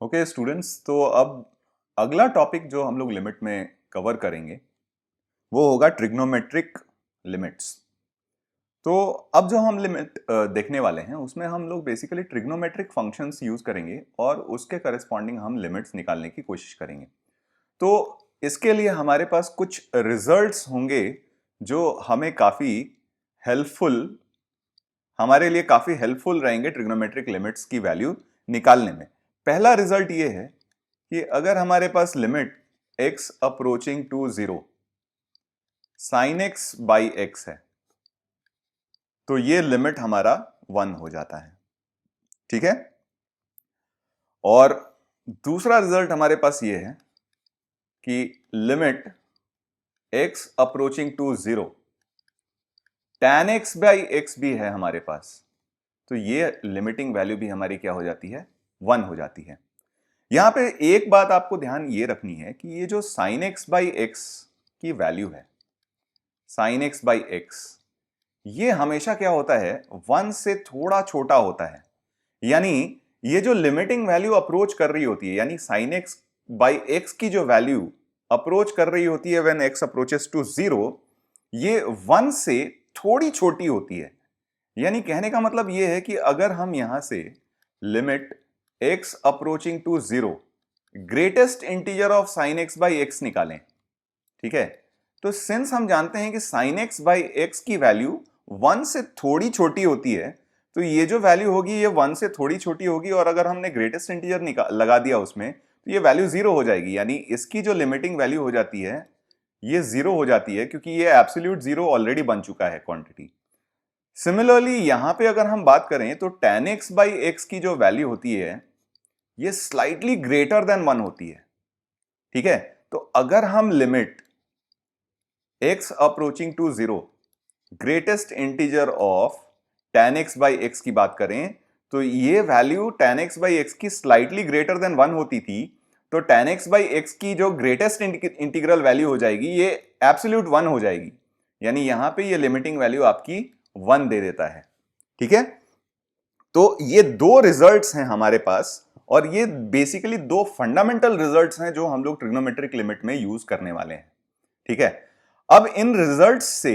Okay students, तो अब अगला टॉपिक जो हम लोग लिमिट में कवर करेंगे वो होगा ट्रिग्नोमेट्रिक लिमिट्स। तो अब जो हम लिमिट देखने वाले हैं उसमें हम लोग बेसिकली ट्रिग्नोमेट्रिक फंक्शंस यूज करेंगे और उसके करस्पॉन्डिंग हम लिमिट्स निकालने की कोशिश करेंगे। तो इसके लिए हमारे पास कुछ रिजल्ट्स होंगे जो हमें काफी हेल्पफुल हमारे लिए काफी हेल्पफुल रहेंगे ट्रिग्नोमेट्रिक लिमिट्स की वैल्यू निकालने में। पहला रिजल्ट ये है कि अगर हमारे पास limit x approaching to 0 sine x by x है तो ये लिमिट हमारा 1 हो जाता है। ठीक है। और दूसरा रिजल्ट हमारे पास ये है कि limit x approaching to 0 tan x by x भी है हमारे पास, तो ये लिमिटिंग वैल्यू भी हमारी क्या हो जाती है, 1 हो जाती है। यहां पे एक बात आपको ध्यान ये रखनी है कि ये जो साइन एक्स बाई एक्स की वैल्यू है, साइन एक्स बाई एक्स, ये हमेशा क्या होता है, 1 से थोड़ा छोटा होता है। यानी ये जो लिमिटिंग वैल्यू अप्रोच कर रही होती है, यानी साइन एक्स बाई एक्स की जो वैल्यू अप्रोच कर रही होती है व्हेन एक्स अप्रोचेस टू 0, ये 1 से थोड़ी छोटी होती है। यानी कहने का मतलब यह है कि अगर हम यहां से limit x approaching to 0 greatest integer of sine x by x निकालें, ठीक है, तो सिंस हम जानते हैं कि साइन एक्स बाई एक्स की वैल्यू 1 से थोड़ी छोटी होती है, तो ये जो वैल्यू होगी ये 1 से थोड़ी छोटी होगी, और अगर हमने ग्रेटेस्ट इंटीजर लगा दिया उसमें तो ये वैल्यू 0 हो जाएगी। यानी इसकी जो लिमिटिंग वैल्यू हो जाती है ये 0 हो जाती है, क्योंकि ये एब्सोल्यूट 0 ऑलरेडी बन चुका है क्वांटिटी। सिमिलरली यहां पे अगर हम बात करें तो tan x बाई एक्स की जो वैल्यू होती है ये स्लाइटली ग्रेटर देन 1 होती है। ठीक है, तो अगर हम limit x approaching to 0 greatest integer of tan x by x की बात करें तो ये value tan x by x की स्लाइटली ग्रेटर देन 1 होती थी, तो tan x बाई एक्स की जो ग्रेटेस्ट इंटीग्रल वैल्यू हो जाएगी ये एब्सोल्यूट 1 हो जाएगी। यानी यहां पे ये लिमिटिंग वैल्यू आपकी 1 दे देता है। ठीक है, तो ये दो रिजल्ट्स हैं हमारे पास, और ये बेसिकली दो फंडामेंटल रिजल्ट्स हैं जो हम लोग ट्रिग्नोमेट्रिक लिमिट में यूज करने वाले हैं। ठीक है, अब इन रिजल्ट्स से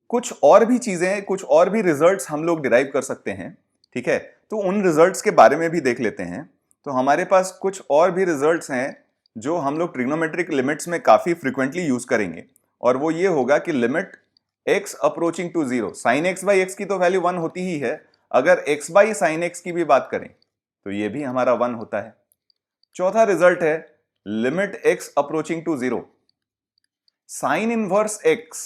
कुछ और भी चीजें, कुछ और भी रिजल्ट्स हम लोग डिराइव कर सकते हैं। ठीक है, तो उन रिजल्ट्स के बारे में भी देख लेते हैं। तो हमारे पास कुछ और भी रिजल्ट्स हैं जो हम लोग ट्रिग्नोमेट्रिक लिमिट्स में काफी फ्रिक्वेंटली यूज करेंगे, और वो ये होगा कि limit x approaching to 0 sine x by x की तो वैल्यू 1 होती ही है, अगर x बाई साइन एक्स की भी बात करें तो ये भी हमारा 1 होता है। चौथा रिजल्ट है limit x approaching to 0 sine inverse x,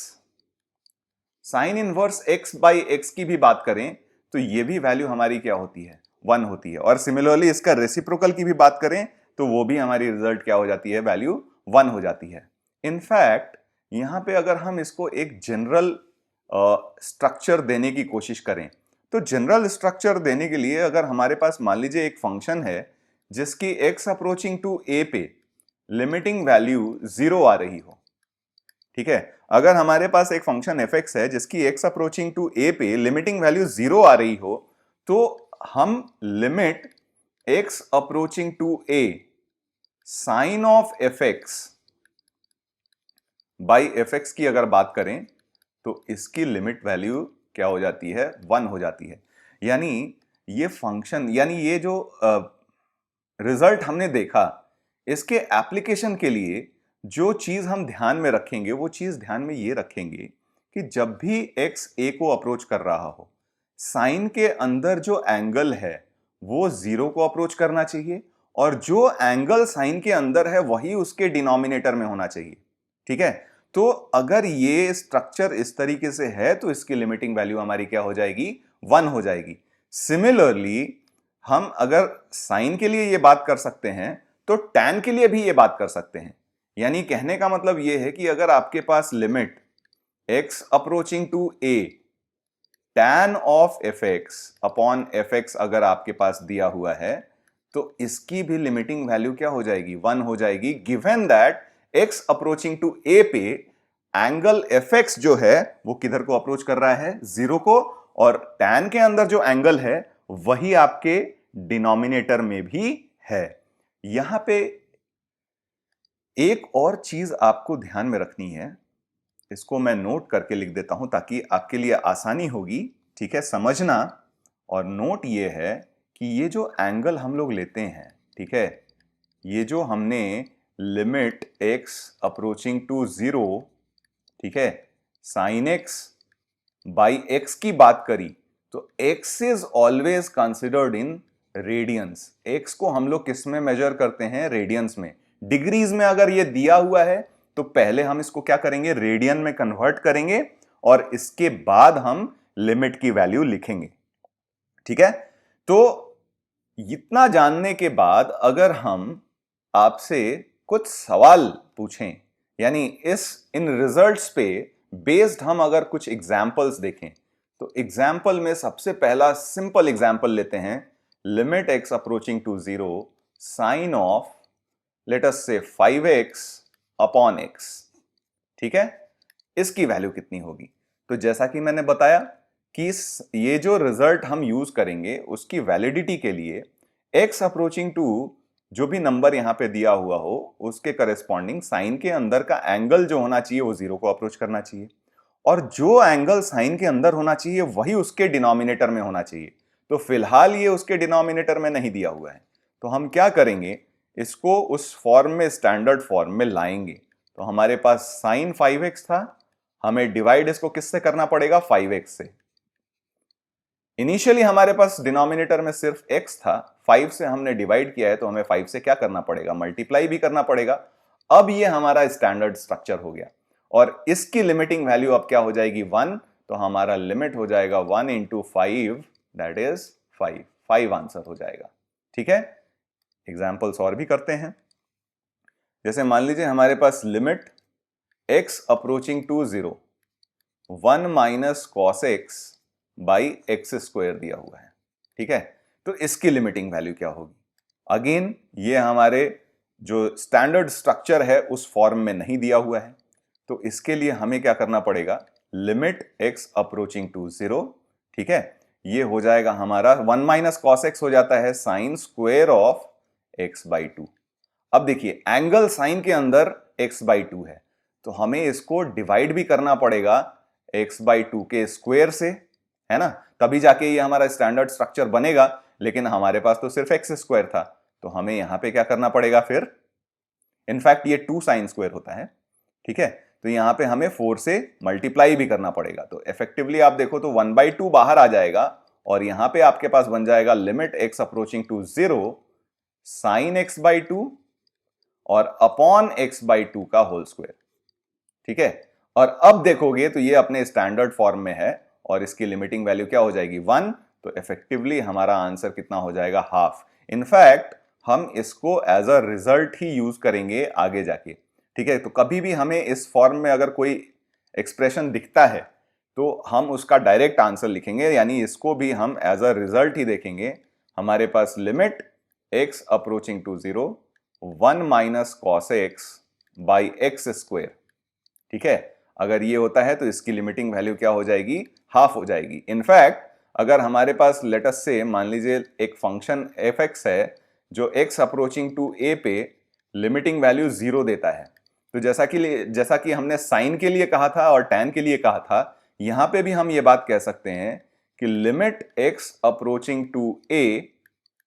sine inverse x by x की भी बात करें तो ये भी वैल्यू हमारी क्या होती है, 1 होती है। और सिमिलरली इसका रेसिप्रोकल की भी बात करें तो वो भी हमारी रिजल्ट क्या हो जाती है, वैल्यू 1 हो जाती है। इनफैक्ट यहां पे अगर हम इसको एक जनरल स्ट्रक्चर देने की कोशिश करें तो जनरल स्ट्रक्चर देने के लिए अगर हमारे पास मान लीजिए एक फंक्शन है जिसकी x अप्रोचिंग टू a पे लिमिटिंग वैल्यू 0 आ रही हो। ठीक है, अगर हमारे पास एक फंक्शन fx है जिसकी x अप्रोचिंग टू a पे लिमिटिंग वैल्यू 0 आ रही हो, तो हम limit x approaching to a sine of fx by fx की अगर बात करें तो इसकी लिमिट वैल्यू क्या हो जाती है, 1 हो जाती है। यानी ये फंक्शन, यानी ये जो रिजल्ट हमने देखा, इसके एप्लीकेशन के लिए जो चीज हम ध्यान में रखेंगे वो चीज ध्यान में ये रखेंगे कि जब भी x a को अप्रोच कर रहा हो, साइन के अंदर जो एंगल है वो 0 को अप्रोच करना चाहिए, और जो एंगल साइन के अंदर है वही उसके डिनोमिनेटर में होना चाहिए। ठीक है, तो अगर ये स्ट्रक्चर इस तरीके से है तो इसकी लिमिटिंग वैल्यू हमारी क्या हो जाएगी, 1 हो जाएगी। सिमिलरली हम अगर साइन के लिए ये बात कर सकते हैं तो टैन के लिए भी ये बात कर सकते हैं। यानी कहने का मतलब ये है कि अगर आपके पास limit x approaching to a tan of fx upon fx अगर आपके पास दिया हुआ है तो इसकी भी लिमिटिंग वैल्यू क्या हो जाएगी, 1 हो जाएगी, given that x approaching to a पे एंगल fx जो है वो किधर को अप्रोच कर रहा है, 0 को, और tan के अंदर जो एंगल है वही आपके डिनोमिनेटर में भी है। यहां पे एक और चीज आपको ध्यान में रखनी है, इसको मैं नोट करके लिख देता हूं ताकि आपके लिए आसानी होगी, ठीक है, समझना। और नोट ये है कि ये जो एंगल हम लोग लेते हैं, ठीक है, ये जो हमने लिमिट x अप्रोचिंग टू 0, ठीक है, साइन x बाई x की बात करी, तो x is always considered in radiance. x को हम लोग किस में मेजर करते हैं? रेडियंस में। डिग्रीज में अगर ये दिया हुआ है तो पहले हम इसको क्या करेंगे? रेडियन में कन्वर्ट करेंगे और इसके बाद हम लिमिट की वैल्यू लिखेंगे, ठीक है। तो इतना जानने के बाद अगर हम आपसे कुछ सवाल पूछें, यानी इन रिजल्ट्स पे बेस्ड हम अगर कुछ एग्जाम्पल्स देखें, तो एग्जाम्पल में सबसे पहला सिंपल एग्जाम्पल लेते हैं, limit x approaching to 0 sine of let us say 5x upon x, ठीक है, इसकी वैल्यू कितनी होगी? तो जैसा कि मैंने बताया कि ये जो रिजल्ट हम यूज करेंगे उसकी वैलिडिटी के लिए x अप्रोचिंग टू जो भी नंबर यहां पे दिया हुआ हो उसके करस्पॉन्डिंग साइन के अंदर का एंगल जो होना चाहिए वो 0 को अप्रोच करना चाहिए, और जो एंगल साइन के अंदर होना चाहिए वही उसके डिनोमिनेटर में होना चाहिए। तो फिलहाल ये उसके डिनोमिनेटर में नहीं दिया हुआ है, तो हम क्या करेंगे? इसको उस फॉर्म में, स्टैंडर्ड फॉर्म में लाएंगे। तो हमारे पास साइन 5x था, हमें डिवाइड इसको किससे करना पड़ेगा? 5x से। इनिशियली हमारे पास डिनोमिनेटर में सिर्फ x था, 5 से हमने डिवाइड किया है तो हमें 5 से क्या करना पड़ेगा? मल्टीप्लाई भी करना पड़ेगा। अब ये हमारा स्टैंडर्ड स्ट्रक्चर हो गया और इसकी लिमिटिंग वैल्यू अब क्या हो जाएगी? 1। तो हमारा लिमिट हो जाएगा 1 इंटू 5, दैट इज 5 आंसर हो जाएगा, ठीक है। एग्जाम्पल्स और भी करते हैं, जैसे मान लीजिए हमारे पास limit x approaching to 0 1 minus cos x by x square दिया हुआ है, ठीक है। तो इसकी लिमिटिंग वैल्यू क्या होगी? अगेन ये हमारे जो स्टैंडर्ड स्ट्रक्चर है उस फॉर्म में नहीं दिया हुआ है, तो इसके लिए हमें क्या करना पड़ेगा? लिमिट x अप्रोचिंग टू 0, ठीक है, ये हो जाएगा हमारा 1 माइनस कॉस एक्स हो जाता है sine square of x by 2। अब देखिए एंगल साइन के अंदर x बाई 2 है, तो हमें इसको डिवाइड भी करना पड़ेगा x बाई 2 के स्क्वायर से, है ना, तभी जाके ये हमारा स्टैंडर्ड स्ट्रक्चर बनेगा। लेकिन हमारे पास तो सिर्फ एक्स स्क्वायर था, तो हमें यहां पे क्या करना पड़ेगा फिर? इनफैक्ट ये 2 साइन स्क्वायर होता है, ठीक है, तो यहां पे हमें 4 से मल्टीप्लाई भी करना पड़ेगा। तो इफेक्टिवली आप देखो तो 1/2 बाहर आ जाएगा और यहां पे आपके पास बन जाएगा limit x approaching to 0 sine x by 2 और अपॉन x बाई 2 का होल स्क्वायर, ठीक है। और अब देखोगे तो ये अपने स्टैंडर्ड फॉर्म में है और इसकी लिमिटिंग वैल्यू क्या हो जाएगी? 1। तो इफेक्टिवली हमारा आंसर कितना हो जाएगा? हाफ। इनफैक्ट हम इसको एज अ रिजल्ट ही यूज करेंगे आगे जाके, ठीक है। तो कभी भी हमें इस फॉर्म में अगर कोई एक्सप्रेशन दिखता है तो हम उसका डायरेक्ट आंसर लिखेंगे, यानी इसको भी हम एज अ रिजल्ट ही देखेंगे। हमारे पास limit x approaching to 0 1 minus cos x by x square, ठीक है, अगर ये होता है तो इसकी लिमिटिंग वैल्यू क्या हो जाएगी? हाफ हो जाएगी। इनफैक्ट अगर हमारे पास लेटस से मान लीजिए एक फंक्शन fx है जो x अप्रोचिंग टू a पे लिमिटिंग वैल्यू 0 देता है, तो जैसा कि हमने साइन के लिए कहा था और tan के लिए कहा था, यहां पे भी हम ये बात कह सकते हैं कि limit x approaching to a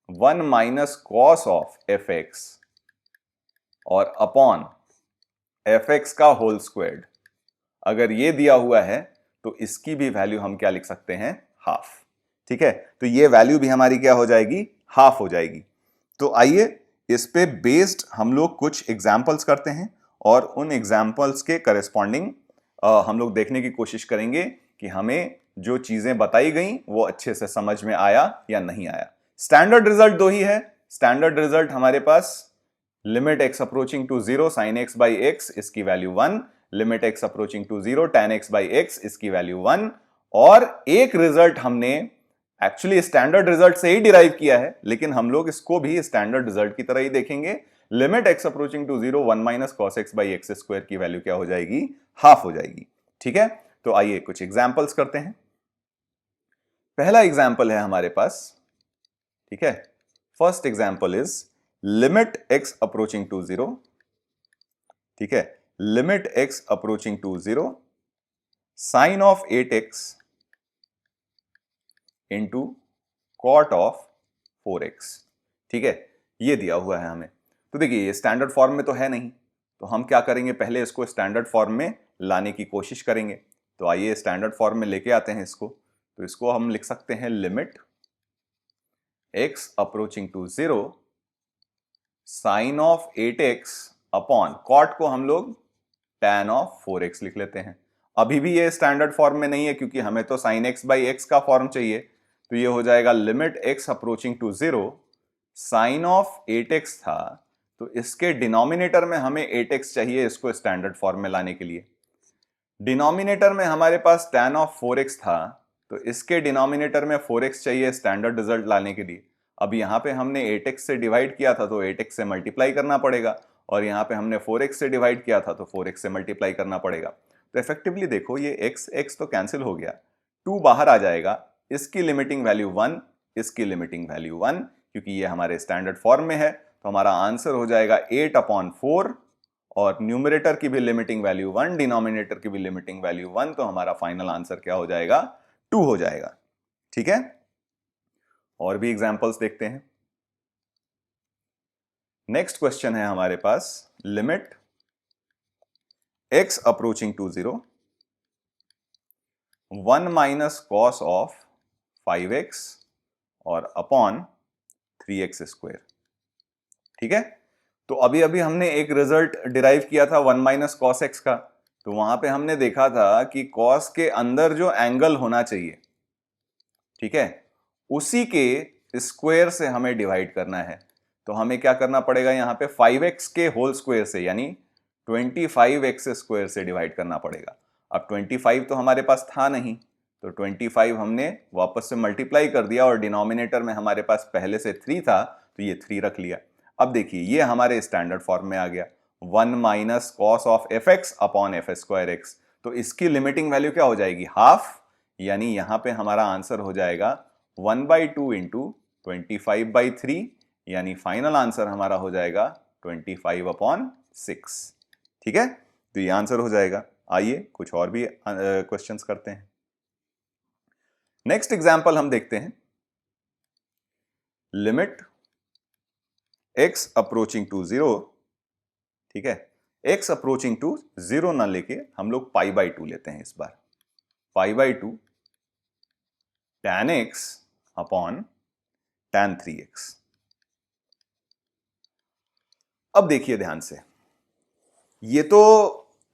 1 minus cos of fx और अपॉन fx का होल स्क्वायर्ड, अगर ये दिया हुआ है तो इसकी भी वैल्यू हम क्या लिख सकते हैं? हाफ, ठीक है। तो ये वैल्यू भी हमारी क्या हो जाएगी? हाफ हो जाएगी। तो आइए इस पे बेस्ड हम लोग कुछ एग्जाम्पल्स करते हैं और उन एग्जाम्पल्स के करस्पॉन्डिंग हम लोग देखने की कोशिश करेंगे कि हमें जो चीजें बताई गई वो अच्छे से समझ में आया या नहीं आया। स्टैंडर्ड रिजल्ट दो ही है। स्टैंडर्ड रिजल्ट हमारे पास limit x approaching to 0 sine x by x, इसकी value 1, limit x approaching to 0 tan x by x, इसकी वैल्यू 1, और एक रिजल्ट हमने एक्चुअली स्टैंडर्ड रिजल्ट से ही डिराइव किया है, लेकिन हम लोग इसको भी स्टैंडर्ड रिजल्ट की तरह ही देखेंगे। Limit x approaching to 0 1 minus cos x by x square की वैल्यू क्या हो जाएगी? हाफ हो जाएगी, ठीक है। तो आइए कुछ एग्जाम्पल्स करते हैं। पहला एग्जाम्पल है हमारे पास, ठीक है, first example is limit x approaching to 0, ठीक है, limit x approaching to 0 sine of 8x into cot of 4x, ठीक है, ये दिया हुआ है हमें। तो देखिए ये स्टैंडर्ड फॉर्म में तो है नहीं, तो हम क्या करेंगे, पहले इसको स्टैंडर्ड फॉर्म में लाने की कोशिश करेंगे। तो आइए स्टैंडर्ड फॉर्म में लेके आते हैं इसको। तो इसको हम लिख सकते हैं limit x approaching to 0 sine of 8x upon cot को हम लोग tan ऑफ 4x लिख लेते हैं। अभी भी ये स्टैंडर्ड फॉर्म में नहीं है क्योंकि हमें तो sin x बाई x का फॉर्म चाहिए। तो ये हो जाएगा limit x approaching to 0 sine of 8x था, तो इसके डिनोमिनेटर में हमें 8x चाहिए इसको स्टैंडर्ड फॉर्म में लाने के लिए। डिनोमिनेटर में हमारे पास tan ऑफ 4x था, तो इसके डिनोमिनेटर में 4x चाहिए स्टैंडर्ड रिजल्ट लाने के लिए। अब यहाँ पे हमने 8x से डिवाइड किया था तो 8x से मल्टीप्लाई करना पड़ेगा, और यहाँ पे हमने 4x से डिवाइड किया था तो 4x से मल्टीप्लाई करना पड़ेगा। तो इफेक्टिवली देखो ये x तो कैंसिल हो गया, 2 बाहर आ जाएगा, इसकी लिमिटिंग वैल्यू 1, इसकी लिमिटिंग वैल्यू 1, क्योंकि ये हमारे स्टैंडर्ड फॉर्म में है। तो हमारा आंसर हो जाएगा 8/4, और न्यूमरेटर की भी लिमिटिंग वैल्यू 1, डिनोमिनेटर की भी लिमिटिंग वैल्यू 1, तो हमारा फाइनल आंसर क्या हो जाएगा, 2 हो जाएगा। ठीक है, और भी एग्जांपल्स देखते हैं। नेक्स्ट क्वेश्चन है हमारे पास, limit x approaching to 0 1 minus cos of 5x और अपॉन 3x स्क्वायर। ठीक है, तो अभी अभी हमने एक रिजल्ट डिराइव किया था 1 माइनस कॉस एक्स का। तो वहां पे हमने देखा था कि कॉस के अंदर जो एंगल होना चाहिए, ठीक है, उसी के स्क्वायर से हमें डिवाइड करना है। तो हमें क्या करना पड़ेगा, यहाँ पे 5x के होल स्क्वायर से यानी 25x स्क्वायर से डिवाइड करना पड़ेगा। अब 25 तो हमारे पास था नहीं, तो 25 हमने वापस से मल्टीप्लाई कर दिया, और डिनोमिनेटर में हमारे पास पहले से 3 था तो ये 3 रख लिया। अब देखिए ये हमारे स्टैंडर्ड फॉर्म में आ गया, 1 minus cos of F x upon F square x. तो इसकी लिमिटिंग वैल्यू क्या हो जाएगी, हाफ, यानी यहां पे हमारा आंसर हो जाएगा 1/2 इंटू 25/3, यानी फाइनल आंसर हमारा हो जाएगा 25/6। ठीक है, तो ये आंसर हो जाएगा। आइए कुछ और भी क्वेश्चंस करते हैं। नेक्स्ट एग्जांपल हम देखते हैं, लिमिट x अप्रोचिंग टू 0, ठीक है, x अप्रोचिंग टू 0 ना लेके हम लोग π/2 लेते हैं इस बार, π/2 tan x upon tan 3x। अब देखिए ध्यान से, ये तो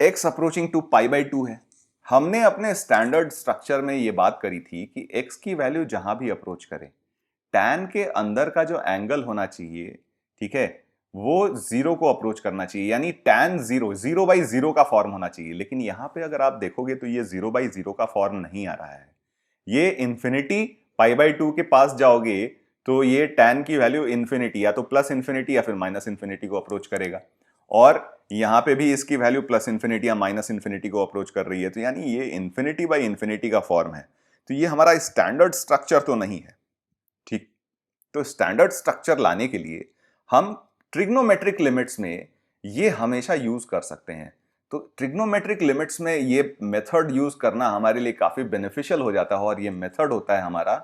x अप्रोचिंग टू π/2 है। हमने अपने स्टैंडर्ड स्ट्रक्चर में ये बात करी थी कि x की वैल्यू जहां भी अप्रोच करे, tan के अंदर का जो एंगल होना चाहिए, ठीक है, वो 0 को अप्रोच करना चाहिए, यानी tan 0/0 का फॉर्म होना चाहिए। लेकिन यहां पे अगर आप देखोगे तो ये 0/0 का फॉर्म नहीं आ रहा है, ये इंफिनिटी π/2 के पास जाओगे तो ये tan की वैल्यू इंफिनिटी या तो प्लस इंफिनिटी या फिर माइनस इंफिनिटी को अप्रोच करेगा, और यहां पे भी इसकी वैल्यू प्लस इंफिनिटी या माइनस इंफिनिटी को अप्रोच कर रही है। तो यानी ये इंफिनिटी बाई इंफिनिटी का फॉर्म है। तो ये हमारा स्टैंडर्ड स्ट्रक्चर तो नहीं है। ठीक, तो स्टैंडर्ड स्ट्रक्चर लाने के लिए हम ट्रिग्नोमेट्रिक लिमिट्स में ये हमेशा यूज कर सकते हैं। तो ट्रिग्नोमेट्रिक लिमिट्स में ये मेथड यूज करना हमारे लिए काफी बेनिफिशियल हो जाता है, और ये मेथड होता है हमारा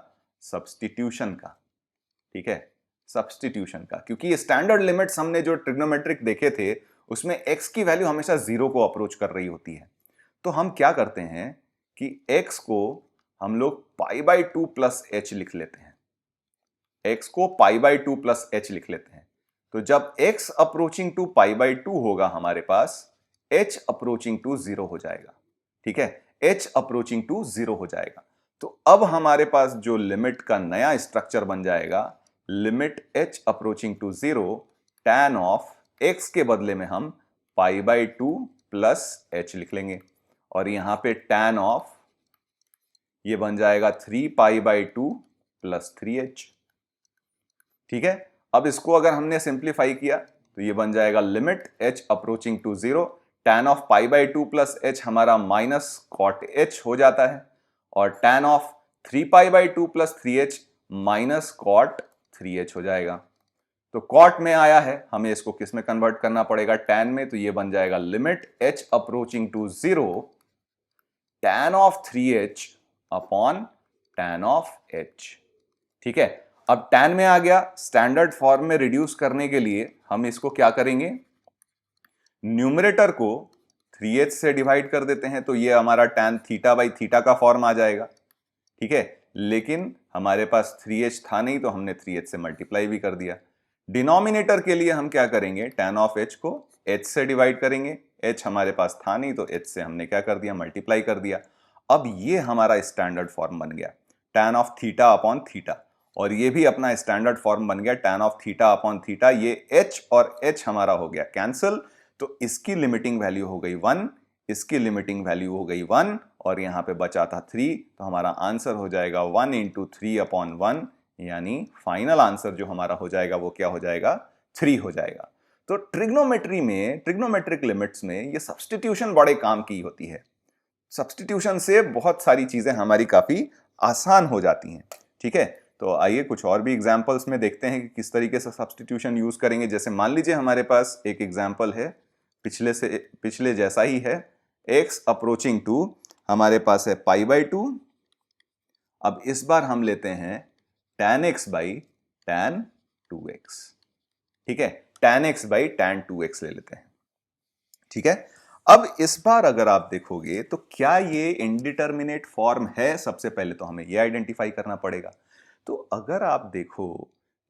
सब्स्टिट्यूशन का। ठीक है, सब्स्टिट्यूशन का, क्योंकि स्टैंडर्ड लिमिट्स हमने जो ट्रिग्नोमेट्रिक देखे थे उसमें x की वैल्यू हमेशा 0 को अप्रोच कर रही होती है। तो हम क्या करते हैं कि x को हम लोग π/2 प्लस h लिख लेते हैं, x को π/2 प्लस h लिख लेते हैं। तो जब x अप्रोचिंग टू π/2 होगा हमारे पास h अप्रोचिंग टू 0 हो जाएगा। ठीक है, h अप्रोचिंग टू 0 हो जाएगा। तो अब हमारे पास जो लिमिट का नया स्ट्रक्चर बन जाएगा, limit h approaching to 0 tan of x के बदले में हम π/2 प्लस h लिख लेंगे, और यहां पे tan ऑफ ये बन जाएगा 3π/2 प्लस 3h। ठीक है, अब इसको अगर हमने सिंप्लीफाई किया तो ये बन जाएगा limit h approaching to 0 tan of π/2 plus h हमारा माइनस कॉट h हो जाता है, और tan of 3π/2 plus 3h minus cot 3h हो जाएगा। तो कॉट में आया है, हमें इसको किस में कन्वर्ट करना पड़ेगा, टैन में। तो ये बन जाएगा limit h approaching to 0 tan of 3h upon tan of h। ठीक है, अब tan में आ गया, स्टैंडर्ड फॉर्म में रिड्यूस करने के लिए हम इसको क्या करेंगे, न्यूमरेटर को 3h से डिवाइड कर देते हैं, तो ये हमारा tan थीटा बाई थीटा का फॉर्म आ जाएगा। ठीक है, लेकिन हमारे पास 3h था नहीं, तो हमने 3h से मल्टीप्लाई भी कर दिया। डिनोमिनेटर के लिए हम क्या करेंगे, tan ऑफ h को h से डिवाइड करेंगे, h हमारे पास था नहीं, तो h से हमने क्या कर दिया, मल्टीप्लाई कर दिया। अब ये हमारा स्टैंडर्ड फॉर्म बन गया tan of theta upon theta, और ये भी अपना स्टैंडर्ड फॉर्म बन गया tan of theta upon theta. ये h और h हमारा हो गया कैंसिल, तो इसकी लिमिटिंग वैल्यू हो गई 1, इसकी लिमिटिंग वैल्यू हो गई 1, और यहां पे बचा था 3, तो हमारा आंसर हो जाएगा 1 इंटू 3 अपॉन 1, यानी फाइनल आंसर जो हमारा हो जाएगा वो क्या हो जाएगा, 3 हो जाएगा। तो ट्रिग्नोमेट्री में, ट्रिग्नोमेट्रिक लिमिट्स में ये सब्स्टिट्यूशन बड़े काम की होती है। सब्स्टिट्यूशन से बहुत सारी चीजें हमारी काफी आसान हो जाती हैं। ठीक है, तो आइए कुछ और भी एग्जांपल्स में देखते हैं कि किस तरीके से सब्स्टिट्यूशन यूज करेंगे। जैसे मान लीजिए हमारे पास एक एग्जांपल है, पिछले जैसा ही है, x अप्रोचिंग टू, हमारे पास है पाई बाई 2। अब इस बार हम लेते हैं tan x by tan 2x। ठीक है, tan x by tan 2x ले लेते हैं। ठीक है, अब इस बार अगर आप देखोगे तो क्या ये इनडिटर्मिनेट फॉर्म है, सबसे पहले तो हमें ये आइडेंटिफाई करना पड़ेगा। तो अगर आप देखो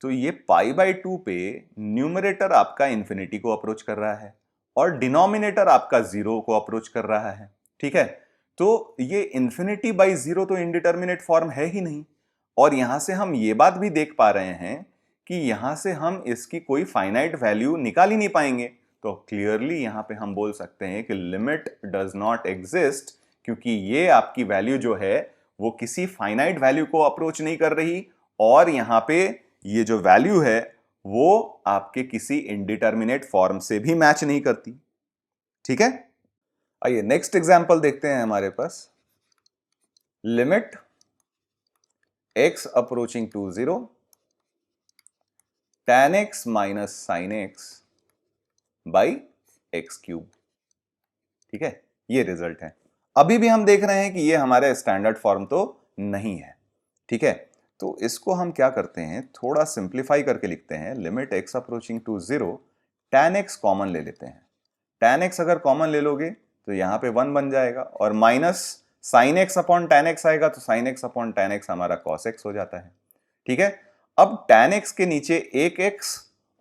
तो ये पाई बाई 2 पे न्यूमरेटर आपका इंफिनिटी को अप्रोच कर रहा है और डिनोमिनेटर आपका 0 को अप्रोच कर रहा है। ठीक है, तो ये इंफिनिटी बाई 0 तो इनडिटर्मिनेट फॉर्म है ही नहीं, और यहां से हम ये बात भी देख पा रहे हैं कि यहां से हम इसकी कोई फाइनाइट वैल्यू निकाल ही नहीं पाएंगे। तो क्लियरली यहां पे हम बोल सकते हैं कि लिमिट डज नॉट एग्जिस्ट, क्योंकि ये आपकी वैल्यू जो है वो किसी फाइनाइट वैल्यू को अप्रोच नहीं कर रही, और यहां पे ये जो वैल्यू है वो आपके किसी इनडिटर्मिनेट फॉर्म से भी मैच नहीं करती। ठीक है, आइए नेक्स्ट एग्जांपल देखते हैं हमारे पास। Limit x approaching to 0 tan x minus sine x by x cube. ठीक है, ये रिजल्ट है। अभी भी हम देख रहे हैं कि ये हमारे स्टैंडर्ड फॉर्म तो नहीं है। ठीक है, तो इसको हम क्या करते हैं, थोड़ा सिंप्लीफाई करके लिखते हैं। Limit x approaching to 0 tan x common ले लेते हैं। tan x अगर कॉमन ले लोगे तो यहां पे 1 बन जाएगा, और minus sine x upon tan x आएगा, तो sine x upon tan x हमारा cos x हो जाता है। ठीक है, अब tan x के नीचे एक x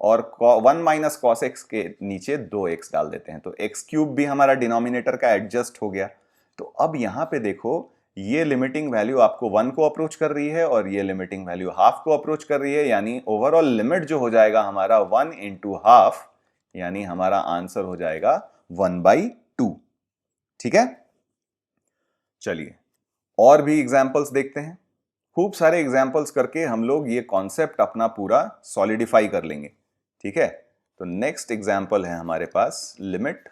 और 1 माइनस कॉस एक्स के नीचे 2x डाल देते हैं, तो एक्स क्यूब भी हमारा डिनोमिनेटर का एडजस्ट हो गया। तो अब यहां पे देखो, ये लिमिटिंग वैल्यू आपको 1 को अप्रोच कर रही है और ये लिमिटिंग वैल्यू हाफ को अप्रोच कर रही है, यानी ओवरऑल लिमिट जो हो जाएगा हमारा 1 इंटू हाफ, यानी हमारा आंसर हो जाएगा 1/2। ठीक है, चलिए और भी एग्जाम्पल्स देखते हैं। खूब सारे एग्जाम्पल्स करके हम लोग ये कॉन्सेप्ट अपना पूरा सॉलिडिफाई कर लेंगे। ठीक है, तो नेक्स्ट एग्जाम्पल है हमारे पास, limit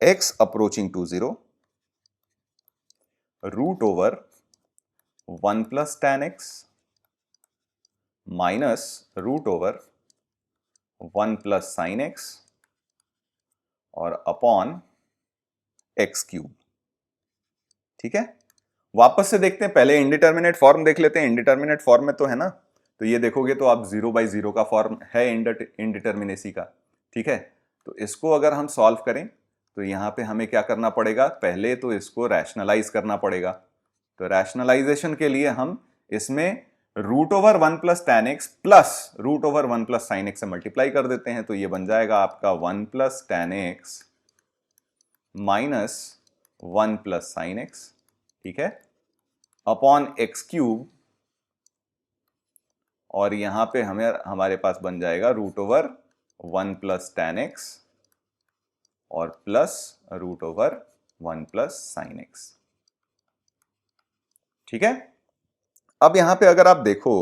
x approaching to 0 root over 1 plus tan x minus root over 1 plus sine x और अपॉन एक्स क्यूब। ठीक है, वापस से देखते हैं, पहले इनडिटर्मिनेट फॉर्म देख लेते हैं। इनडिटर्मिनेट फॉर्म में तो है ना, तो ये देखोगे तो आप 0/0 का फॉर्म है इनडिटर्मिनेसी का। ठीक है, तो इसको अगर हम सॉल्व करें तो यहां पे हमें क्या करना पड़ेगा, पहले तो इसको रैशनलाइज करना पड़ेगा। तो रैशनलाइजेशन के लिए हम इसमें root over 1 plus tan x plus root over 1 plus sine x से मल्टीप्लाई कर देते हैं, तो ये बन जाएगा आपका 1 plus tan x minus 1 plus sine x। ठीक है, अपॉन एक्स क्यूब, और यहां पे हमारे पास बन जाएगा root over 1 plus tan x और plus root over 1 plus sine x। ठीक है, अब यहां पे अगर आप देखो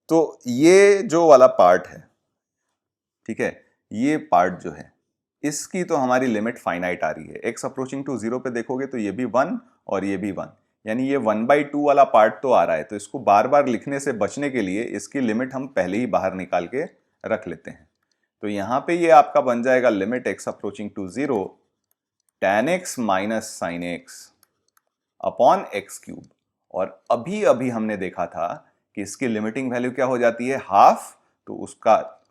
तो ये जो वाला पार्ट है, ठीक है, ये पार्ट जो है इसकी तो हमारी लिमिट फाइनाइट आ रही है। x अप्रोचिंग टू 0 पे देखोगे तो ये भी 1 और ये भी 1, यानी ये 1/2 वाला पार्ट तो आ रहा है, तो इसको बार बार लिखने से बचने के लिए इसकी लिमिट हम पहले ही बाहर निकाल के रख लेते हैं। तो यहां पे ये आपका बन जाएगा limit x approaching to 0 tan x minus sine x upon x cube. और अभी अभी हमने देखा था कि इसकी लिमिटिंग वैल्यू क्या हो जाती है, हाफ। तो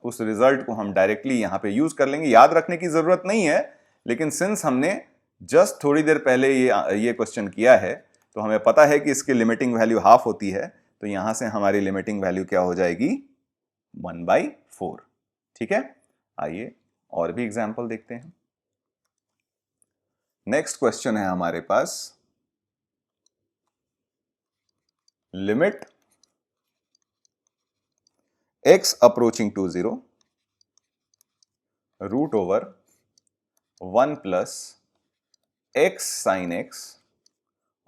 उस रिजल्ट को हम डायरेक्टली यहां पे यूज कर लेंगे, याद रखने की जरूरत नहीं है, लेकिन सिंस हमने जस्ट थोड़ी देर पहले ये क्वेश्चन किया है तो हमें पता है कि इसकी लिमिटिंग वैल्यू हाफ होती है, तो यहां से हमारी लिमिटिंग वैल्यू क्या हो जाएगी, 1/4। ठीक है, आइए और भी एग्जाम्पल देखते हैं। नेक्स्ट क्वेश्चन है हमारे पास, limit x approaching to 0 root over 1 plus x sine x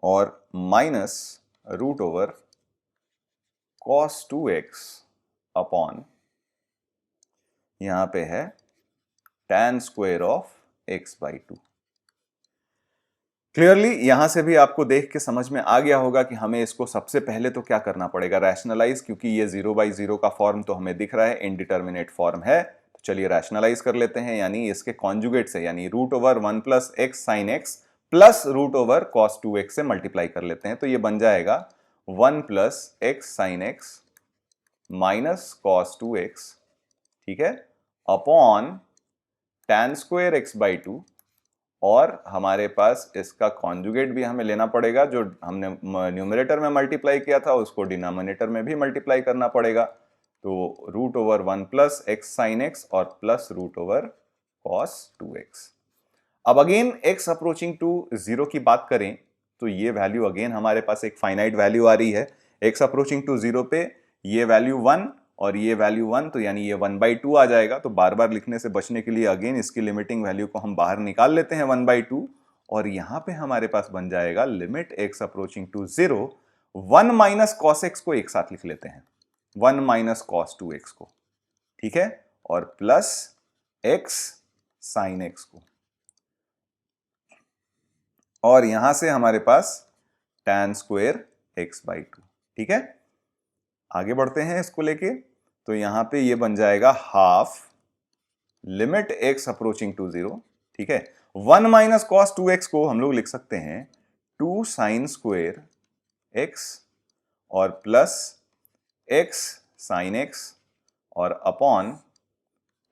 और minus root over cos 2x upon यहां पे है tan square of x/2। Clearly यहां से भी आपको देख के समझ में आ गया होगा कि हमें इसको सबसे पहले तो क्या करना पड़ेगा, रैशनलाइज, क्योंकि ये 0/0 का फॉर्म तो हमें दिख रहा है, इनडिटर्मिनेट फॉर्म है। तो चलिए रैशनलाइज कर लेते हैं, यानी इसके कॉन्जुगेट से, यानी root over 1 plus x sine x plus root over cos 2x से मल्टीप्लाई कर लेते हैं। तो ये बन जाएगा 1 plus x sine x minus cos 2x, ठीक है, अपॉन tan स्क्वायर x/2, और हमारे पास इसका कॉन्जुगेट भी हमें लेना पड़ेगा, जो हमने न्यूमरेटर में मल्टीप्लाई किया था उसको डिनोमिनेटर में भी मल्टीप्लाई करना पड़ेगा। तो root over 1 plus x sine x और plus root over cos 2x। अब अगेन x अप्रोचिंग टू 0 की बात करें तो ये वैल्यू अगेन हमारे पास एक फाइनाइट वैल्यू आ रही है। x अप्रोचिंग टू 0 पे ये वैल्यू 1 और ये वैल्यू 1, तो यानी ये 1/2 आ जाएगा। तो बार बार लिखने से बचने के लिए अगेन इसकी लिमिटिंग वैल्यू को हम बाहर निकाल लेते हैं 1/2, और यहां पे हमारे पास बन जाएगा limit x approaching to 0 1 minus cos x को एक साथ लिख लेते हैं, 1 माइनस कॉस 2x को, ठीक है, और प्लस x साइन x को, और यहां से हमारे पास tan स्क्वायर x/2। ठीक है, आगे बढ़ते हैं इसको लेके। तो यहां पे ये बन जाएगा half limit x approaching to 0, ठीक है, 1 माइनस कॉस 2x को हम लोग लिख सकते हैं 2 साइन स्क्वायर x और प्लस x साइन x और अपॉन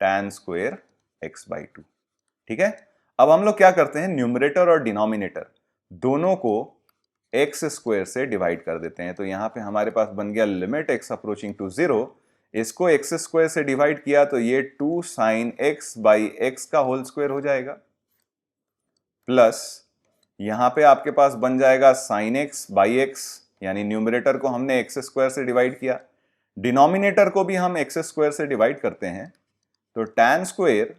tan स्क्वायर x/2। ठीक है, अब हम लोग क्या करते हैं, न्यूमरेटर और डिनोमिनेटर दोनों को x स्क्वायर से डिवाइड कर देते हैं। तो यहां पे हमारे पास बन गया लिमिट x अप्रोचिंग टू 0, इसको x स्क्वायर से डिवाइड किया तो ये 2 साइन x बाई एक्स का होल स्क्वायर हो जाएगा, प्लस यहां पे आपके पास बन जाएगा साइन x बाई एक्स, यानी न्यूमरेटर को हमने x स्क्वायर से डिवाइड किया, डिनोमिनेटर को भी हम x स्क्वायर से डिवाइड करते हैं। तो tan स्क्वायर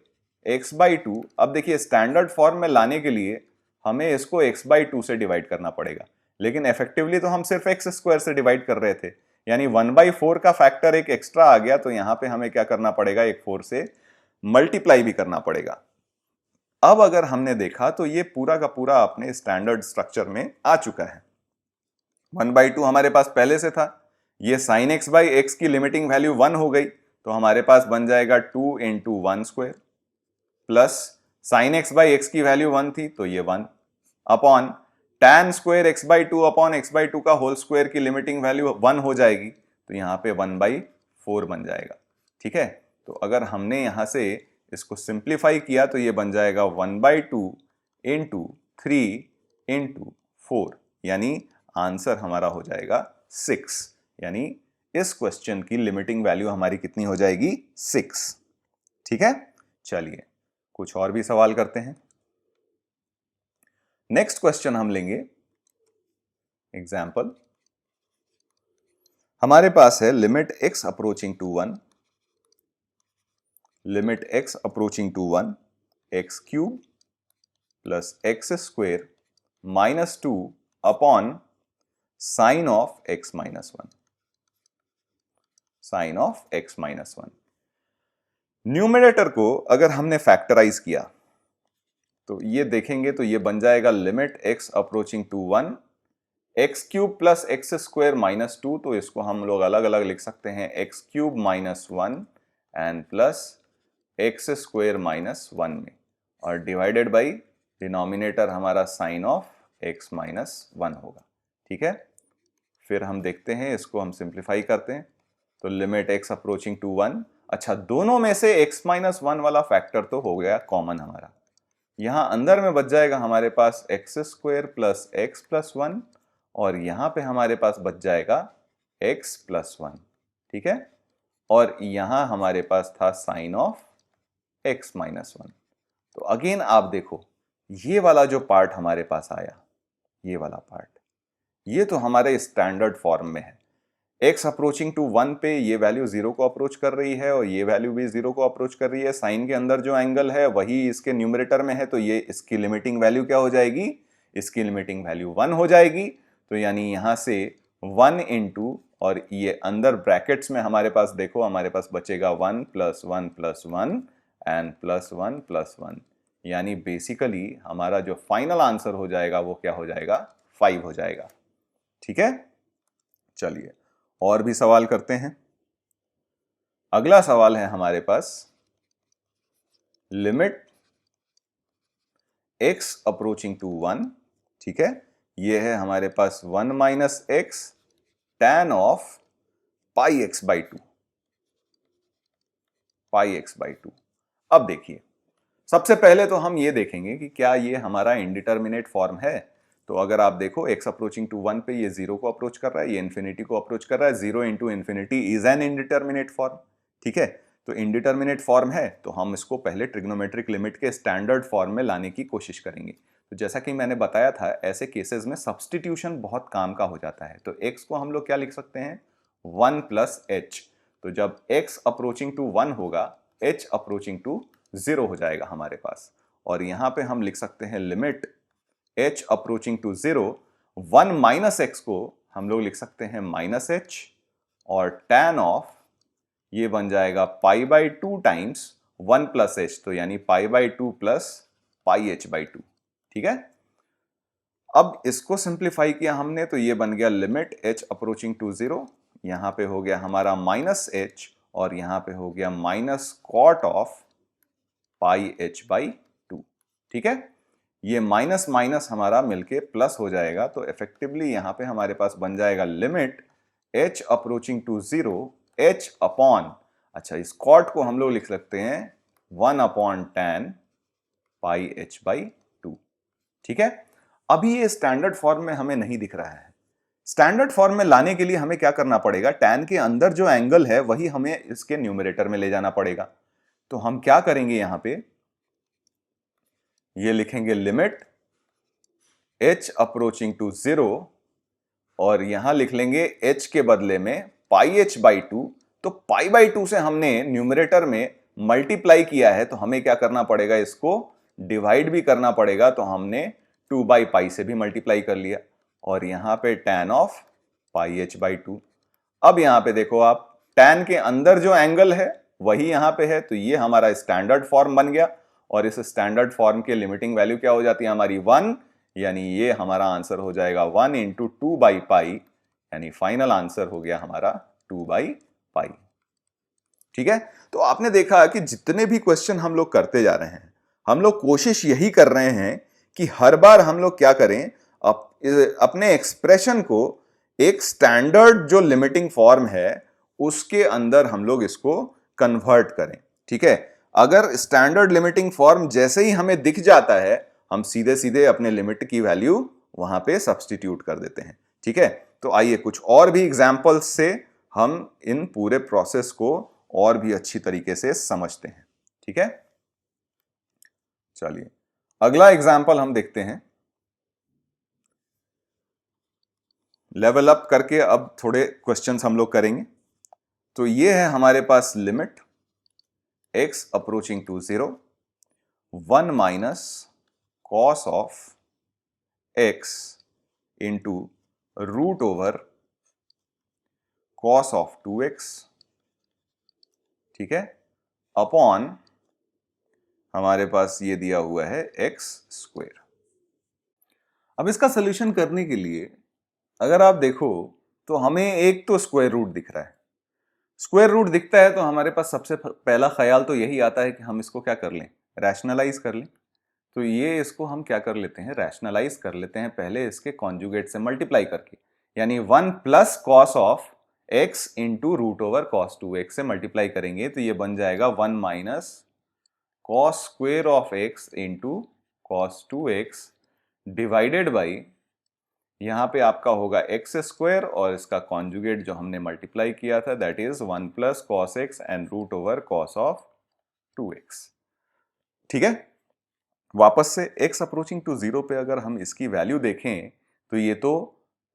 x/2, अब देखिए स्टैंडर्ड फॉर्म में लाने के लिए हमें इसको x/2 से डिवाइड करना पड़ेगा, लेकिन इफेक्टिवली तो हम सिर्फ x स्क्वायर से डिवाइड कर रहे थे, यानी 1/4 का फैक्टर एक एक्स्ट्रा आ गया। तो यहां पे हमें क्या करना पड़ेगा, एक 4 से मल्टीप्लाई भी करना पड़ेगा। अब अगर हमने देखा तो ये पूरा का पूरा अपने स्टैंडर्ड स्ट्रक्चर में आ चुका है। 1/2 हमारे पास पहले से था, ये साइन x बाई एक्स की लिमिटिंग वैल्यू 1 हो गई, तो हमारे पास बन जाएगा 2 into 1 square, plus sine x by x की वैल्यू 1 थी तो ये 1, upon tan square x/2 upon x/2 का होल स्क्वायर की लिमिटिंग वैल्यू 1 हो जाएगी, तो यहां पे 1/4 बन जाएगा। ठीक है, तो अगर हमने यहां से इसको सिंप्लीफाई किया तो ये बन जाएगा 1/2 इंटू 3 इंटू 4, यानी आंसर हमारा हो जाएगा 6, यानी इस क्वेश्चन की लिमिटिंग वैल्यू हमारी कितनी हो जाएगी, 6। ठीक है, चलिए कुछ और भी सवाल करते हैं। नेक्स्ट क्वेश्चन हम लेंगे एग्जाम्पल, हमारे पास है limit x approaching to 1, limit x approaching to 1 x cube plus x square minus 2 upon sine of x minus 1, sine of x minus 1। Numerator को अगर हमने फैक्टराइज किया तो ये देखेंगे तो ये बन जाएगा limit x approaching to 1 x cube plus x square minus 2, तो इसको हम लोग अलग अलग लिख सकते हैं x cube minus 1 and plus x square minus 1 में, और डिवाइडेड बाई डिनोमिनेटर हमारा साइन ऑफ एक्स माइनस 1 होगा। ठीक है, फिर हम देखते हैं, इसको हम सिंप्लीफाई करते हैं, तो लिमिट एक्स अप्रोचिंग टू 1। अच्छा, दोनों में से एक्स माइनस 1 वाला फैक्टर तो हो गया कॉमन हमारा, यहां अंदर में बच जाएगा हमारे पास x square plus x plus 1, और यहां पे हमारे पास बच जाएगा एक्स प्लस 1। ठीक है, और यहां हमारे पास था साइन ऑफ एक्स माइनस 1। तो अगेन आप देखो, ये वाला जो पार्ट हमारे पास आया, ये वाला पार्ट, ये तो हमारे स्टैंडर्ड फॉर्म में है। x अप्रोचिंग टू 1 पे ये वैल्यू 0 को अप्रोच कर रही है, और ये वैल्यू भी 0 को अप्रोच कर रही है। साइन के अंदर जो एंगल है वही इसके न्यूमरेटर में है, तो ये इसकी लिमिटिंग वैल्यू क्या हो जाएगी, इसकी लिमिटिंग वैल्यू 1 हो जाएगी। तो यानी यहां से 1 इंटू, और ये अंदर ब्रैकेट्स में हमारे पास देखो, हमारे पास बचेगा 1 plus 1 plus 1 and plus 1 plus 1, यानी बेसिकली हमारा जो फाइनल आंसर हो जाएगा वो क्या हो जाएगा, 5 हो जाएगा। ठीक है, चलिए और भी सवाल करते हैं। अगला सवाल है हमारे पास, लिमिट x अप्रोचिंग टू 1। ठीक है, ये है हमारे पास 1 minus x tan of pi x by 2, pi x by 2। अब देखिए, सबसे पहले तो हम ये देखेंगे कि क्या ये हमारा इंडिटरमिनेट फॉर्म है। तो अगर आप देखो, x अप्रोचिंग टू 1 पे ये 0 को अप्रोच कर रहा है, ये इन्फिनिटी को अप्रोच कर रहा है, 0 into infinity is an indeterminate form. ठीक है, तो इंडिटरमिनेट फॉर्म है, तो हम इसको पहले ट्रिग्नोमेट्रिक लिमिट के स्टैंडर्ड फॉर्म में लाने की कोशिश करेंगे। तो जैसा कि मैंने बताया था, ऐसे केसेस में सब्सटीट्यूशन बहुत काम का हो जाता है। तो x को हम लोग क्या लिख सकते हैं, 1 प्लस एच। तो जब x अप्रोचिंग टू 1 होगा, h अप्रोचिंग टू 0 हो जाएगा हमारे पास, और यहां पे हम लिख सकते हैं limit h approaching to 0, 1 minus x को हम लोग लिख सकते हैं माइनस एच, और टैन ऑफ ये बन जाएगा pi by 2 times 1 plus h, तो यानी pi by 2 plus pi h by 2। ठीक है, अब इसको सिंप्लीफाई किया हमने, तो ये बन गया लिमिट h अप्रोचिंग टू 0, यहां पे हो गया हमारा माइनस एच, और यहां पे हो गया minus cot of pi h by 2। ठीक है, ये माइनस माइनस हमारा मिलके प्लस हो जाएगा, तो इफेक्टिवली यहां पे हमारे पास बन जाएगा limit h approaching to 0 h upon, अच्छा इस कॉट को हम लोग लिख सकते हैं 1 upon tan pi h by 2। ठीक है, अभी ये स्टैंडर्ड फॉर्म में हमें नहीं दिख रहा है। स्टैंडर्ड फॉर्म में लाने के लिए हमें क्या करना पड़ेगा, टैन के अंदर जो एंगल है वही हमें इसके न्यूमरेटर में ले जाना पड़ेगा। तो हम क्या करेंगे, यहां पे ये लिखेंगे लिमिट h अप्रोचिंग टू 0, और यहां लिख लेंगे h के बदले में पाई एच बाई 2। तो पाई बाई 2 से हमने न्यूमरेटर में मल्टीप्लाई किया है, तो हमें क्या करना पड़ेगा, इसको डिवाइड भी करना पड़ेगा। तो हमने 2 बाई पाई से भी मल्टीप्लाई कर लिया, और यहां पे tan of pi h by 2। अब यहां पे देखो आप, टैन के अंदर जो एंगल है वही यहां पे है, तो ये हमारा स्टैंडर्ड फॉर्म बन गया, और इस स्टैंडर्ड फॉर्म के लिमिटिंग वैल्यू क्या हो जाती है हमारी 1, यानी ये हमारा आंसर हो जाएगा 1 इंटू 2 बाई पाई, यानी फाइनल आंसर हो गया हमारा 2 बाई पाई। ठीक है, तो आपने देखा कि जितने भी क्वेश्चन हम लोग करते जा रहे हैं, हम लोग कोशिश यही कर रहे हैं कि हर बार हम लोग क्या करें, अपने एक्सप्रेशन को एक स्टैंडर्ड जो लिमिटिंग फॉर्म है उसके अंदर हम लोग इसको कन्वर्ट करें। ठीक है, अगर स्टैंडर्ड लिमिटिंग फॉर्म जैसे ही हमें दिख जाता है, हम सीधे सीधे अपने लिमिट की वैल्यू वहां पे सब्स्टिट्यूट कर देते हैं। ठीक है, तो आइए कुछ और भी एग्जांपल्स से हम इन पूरे प्रोसेस को और भी अच्छी तरीके से समझते हैं। ठीक है, चलिए अगला एग्जांपल हम देखते हैं। लेवल अप करके अब थोड़े क्वेश्चंस हम लोग करेंगे। तो ये है हमारे पास limit x approaching to 0, 1 minus cos of x into root over cos of 2x। ठीक है, अपॉन हमारे पास ये दिया हुआ है x स्क्वायर। अब इसका सोल्यूशन करने के लिए अगर आप देखो तो हमें एक तो स्क्वायर रूट दिख रहा है। स्क्वायर रूट दिखता है तो हमारे पास सबसे पहला ख्याल तो यही आता है कि हम इसको क्या कर लें, रैशनलाइज कर लें। तो ये इसको हम क्या कर लेते हैं, रैशनलाइज कर लेते हैं पहले इसके कॉन्जुगेट से मल्टीप्लाई करके, यानी 1 plus cos of x into root over cos 2x से मल्टीप्लाई करेंगे तो ये बन जाएगा 1 minus cos square of x into cos 2x divided by, यहां पे आपका होगा एक्स स्क्वायर और इसका कॉन्जुगेट जो हमने मल्टीप्लाई किया था that is 1 plus cos x and root over cos of 2x। ठीक है, वापस से x अप्रोचिंग टू 0 पे अगर हम इसकी वैल्यू देखें तो ये तो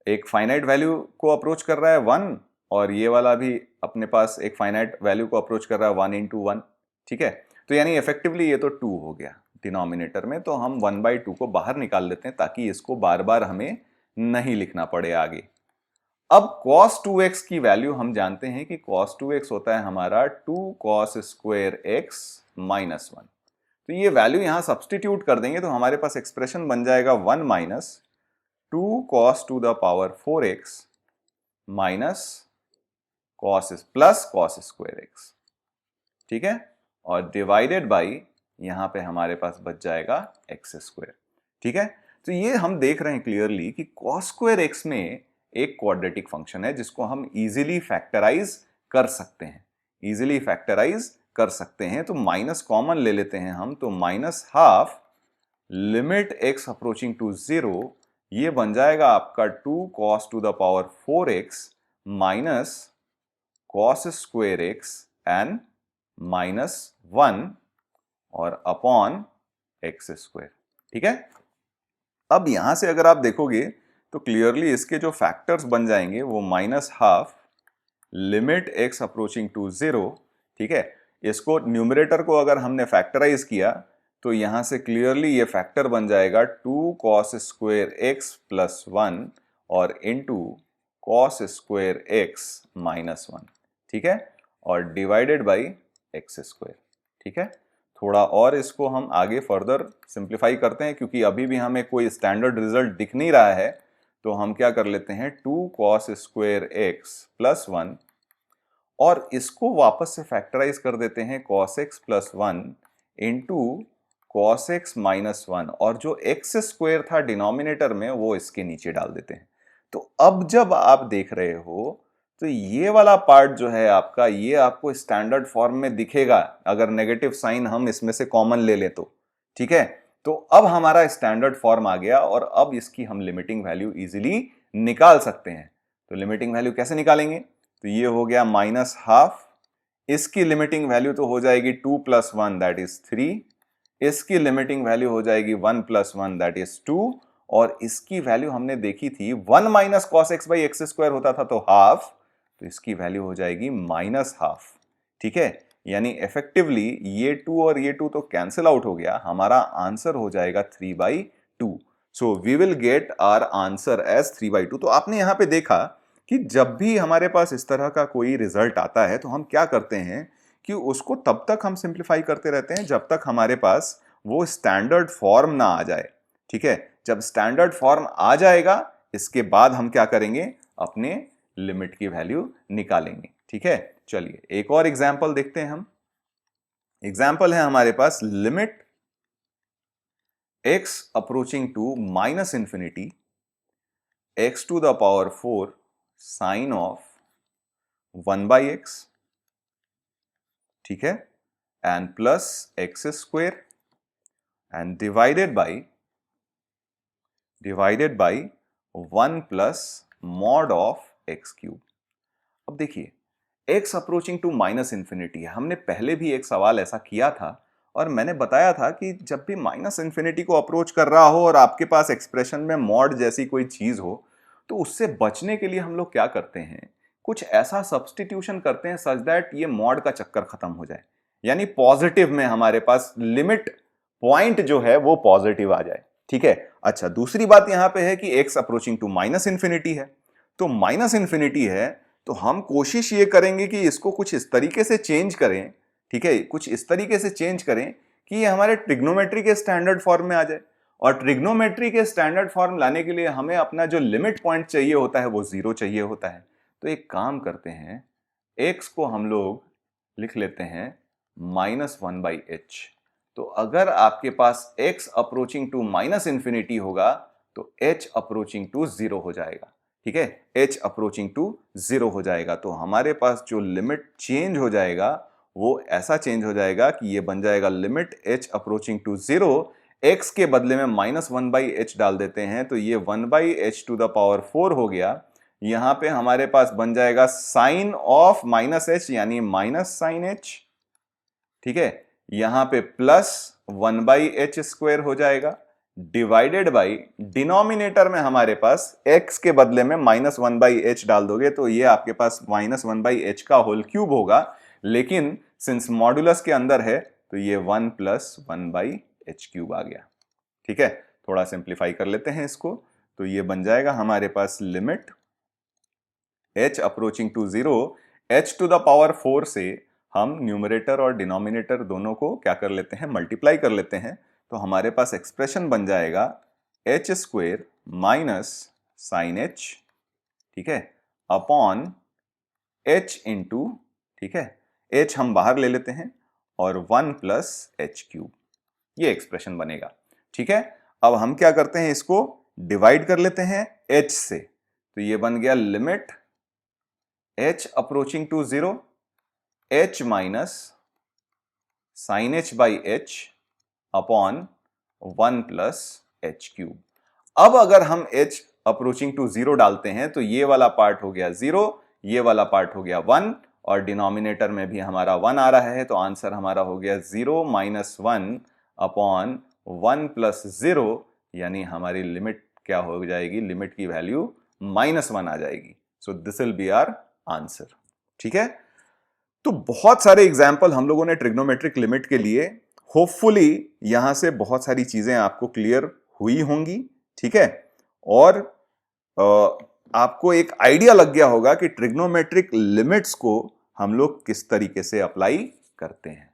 एक फाइनाइट वैल्यू को अप्रोच कर रहा है 1, और ये वाला भी अपने पास एक फाइनाइट वैल्यू को अप्रोच कर रहा है 1 इंटू 1। ठीक है, तो यानी इफेक्टिवली ये तो 2 हो गया डिनोमिनेटर में, तो हम 1/2 को बाहर निकाल लेते हैं ताकि इसको बार बार हमें नहीं लिखना पड़े आगे। अब cos 2x की वैल्यू हम जानते हैं कि cos 2x होता है हमारा 2 cos स्क्वायर x माइनस 1। तो ये वैल्यू यहां सब्सटीट्यूट कर देंगे तो हमारे पास एक्सप्रेशन बन जाएगा 1 minus 2 cos to the power 4x minus cos plus cos square x। ठीक है, और डिवाइडेड बाई यहां पे हमारे पास बच जाएगा x स्क्वायर। ठीक है, तो ये हम देख रहे हैं क्लियरली कि cos स्क्वायर x में एक क्वाड्रेटिक फंक्शन है जिसको हम इजीली फैक्टराइज कर सकते हैं, इजीली फैक्टराइज कर सकते हैं। तो माइनस कॉमन ले लेते हैं हम, तो minus half limit x approaching to 0, ये बन जाएगा आपका 2 cos to the power 4x minus cos square x and minus 1 और अपॉन x स्क्वायर। ठीक है, अब यहां से अगर आप देखोगे तो क्लियरली इसके जो फैक्टर्स बन जाएंगे वो minus half limit x approaching to 0। ठीक है, इसको न्यूमरेटर को अगर हमने फैक्टराइज किया तो यहां से क्लियरली ये फैक्टर बन जाएगा 2 cos स्क्वायर x प्लस 1 और into cos square x minus 1। ठीक है, और डिवाइडेड बाई एक्स स्क्वायर। ठीक है, थोड़ा और इसको हम आगे फर्दर सिंप्लीफाई करते हैं क्योंकि अभी भी हमें कोई स्टैंडर्ड रिजल्ट दिख नहीं रहा है, तो हम क्या कर लेते हैं 2 cos स्क्वायर x प्लस 1 और इसको वापस से फैक्टराइज कर देते हैं cos x plus 1 into cos x minus 1, और जो x स्क्वायर था डिनोमिनेटर में वो इसके नीचे डाल देते हैं। तो अब जब आप देख रहे हो तो ये वाला पार्ट जो है आपका, ये आपको स्टैंडर्ड फॉर्म में दिखेगा अगर नेगेटिव साइन हम इसमें से कॉमन ले लें तो। ठीक है, तो अब हमारा स्टैंडर्ड फॉर्म आ गया और अब इसकी हम लिमिटिंग वैल्यू इजीली निकाल सकते हैं। तो लिमिटिंग वैल्यू कैसे निकालेंगे, तो ये हो गया माइनस हाफ, इसकी लिमिटिंग वैल्यू तो हो जाएगी 2 प्लस 1 दैट इज 3, इसकी लिमिटिंग वैल्यू हो जाएगी 1 प्लस 1 दैट इज 2, और इसकी वैल्यू हमने देखी थी 1 minus cos x by x square होता था तो हाफ, तो इसकी वैल्यू हो जाएगी माइनस हाफ। ठीक है, यानी इफेक्टिवली ये 2 और ये 2 तो कैंसिल आउट हो गया, हमारा आंसर हो जाएगा 3/2। So we will get our answer as 3/2। तो आपने यहां पे देखा कि जब भी हमारे पास इस तरह का कोई रिजल्ट आता है तो हम क्या करते हैं कि उसको तब तक हम सिंप्लीफाई करते रहते हैं जब तक हमारे पास वो स्टैंडर्ड फॉर्म ना आ जाए। ठीक है, जब स्टैंडर्ड फॉर्म आ जाएगा इसके बाद हम क्या करेंगे, अपने लिमिट की वैल्यू निकालेंगे। ठीक है, चलिए एक और एग्जांपल देखते हैं हम। एग्जांपल है हमारे पास limit x approaching to minus infinity x to the power 4 sine of 1/x। ठीक है, and plus x square and divided by 1 plus mod of x cube. अब देखिए x approaching to minus infinity है, हमने पहले भी एक सवाल ऐसा किया था और मैंने बताया था कि जब भी माइनस इंफिनिटी को अप्रोच कर रहा हो और आपके पास एक्सप्रेशन में मॉड जैसी कोई चीज हो तो उससे बचने के लिए हम लोग क्या करते हैं, कुछ ऐसा सब्सटीट्यूशन करते हैं सच दैट ये मॉड का चक्कर खत्म हो जाए, यानी पॉजिटिव में हमारे पास लिमिट पॉइंट जो है वो पॉजिटिव आ जाए। ठीक है, अच्छा दूसरी बात यहां पे है कि x approaching to minus infinity है, तो माइनस इंफिनिटी है तो हम कोशिश ये करेंगे कि इसको कुछ इस तरीके से चेंज करें। ठीक है, कुछ इस तरीके से चेंज करें कि ये हमारे ट्रिग्नोमेट्री के स्टैंडर्ड फॉर्म में आ जाए, और ट्रिग्नोमेट्री के स्टैंडर्ड फॉर्म लाने के लिए हमें अपना जो लिमिट पॉइंट चाहिए होता है वो 0 चाहिए होता है। तो एक काम करते हैं, x को हम लोग लिख लेते हैं -1/h। तो अगर आपके पास x approaching to minus infinity होगा तो h अप्रोचिंग टू 0 हो जाएगा। ठीक है, h अप्रोचिंग टू 0 हो जाएगा। तो हमारे पास जो लिमिट चेंज हो जाएगा वो ऐसा चेंज हो जाएगा कि ये बन जाएगा limit h approaching to 0, x के बदले में -1/h डाल देते हैं तो ये 1/h⁴ हो गया। यहां पे हमारे पास बन जाएगा साइन ऑफ -h यानी -sin h। ठीक है, यहां पे प्लस 1/h² हो जाएगा डिवाइडेड बाई डिनोमिनेटर में हमारे पास x के बदले में -1/h डाल दोगे तो ये आपके पास -1/h का होल क्यूब होगा, लेकिन सिंस मॉडुलस के अंदर है तो ये 1 + 1/h³ आ गया। ठीक है, थोड़ा सिंप्लीफाई कर लेते हैं इसको, तो ये बन जाएगा हमारे पास limit h approaching to 0, h⁴ से हम न्यूमरेटर और डिनोमिनेटर दोनों को क्या कर लेते हैं, मल्टीप्लाई कर लेते हैं। तो हमारे पास एक्सप्रेशन बन जाएगा h² - sin h, ठीक है, अपॉन h इंटू, ठीक है, h हम बाहर ले लेते हैं और 1 + h³, ये एक्सप्रेशन बनेगा। ठीक है, अब हम क्या करते हैं, इसको डिवाइड कर लेते हैं h से, तो ये बन गया limit h approaching to 0, h - sin h/h upon 1 + h³। अब अगर हम h अप्रोचिंग टू 0 डालते हैं तो ये वाला पार्ट हो गया 0, ये वाला पार्ट हो गया 1 और डिनोमिनेटर में भी हमारा 1 आ रहा है, तो आंसर हमारा हो गया 0 - 1 अपॉन 1 + 0, यानी हमारी लिमिट क्या हो जाएगी, लिमिट की वैल्यू -1 आ जाएगी। So this will be our answer. ठीक है, तो बहुत सारे एग्जाम्पल हम लोगों ने ट्रिग्नोमेट्रिक लिमिट के लिए, होपफुली यहां से बहुत सारी चीजें आपको क्लियर हुई होंगी। ठीक है, और आपको एक आइडिया लग गया होगा कि ट्रिग्नोमेट्रिक लिमिट्स को हम लोग किस तरीके से अप्लाई करते हैं।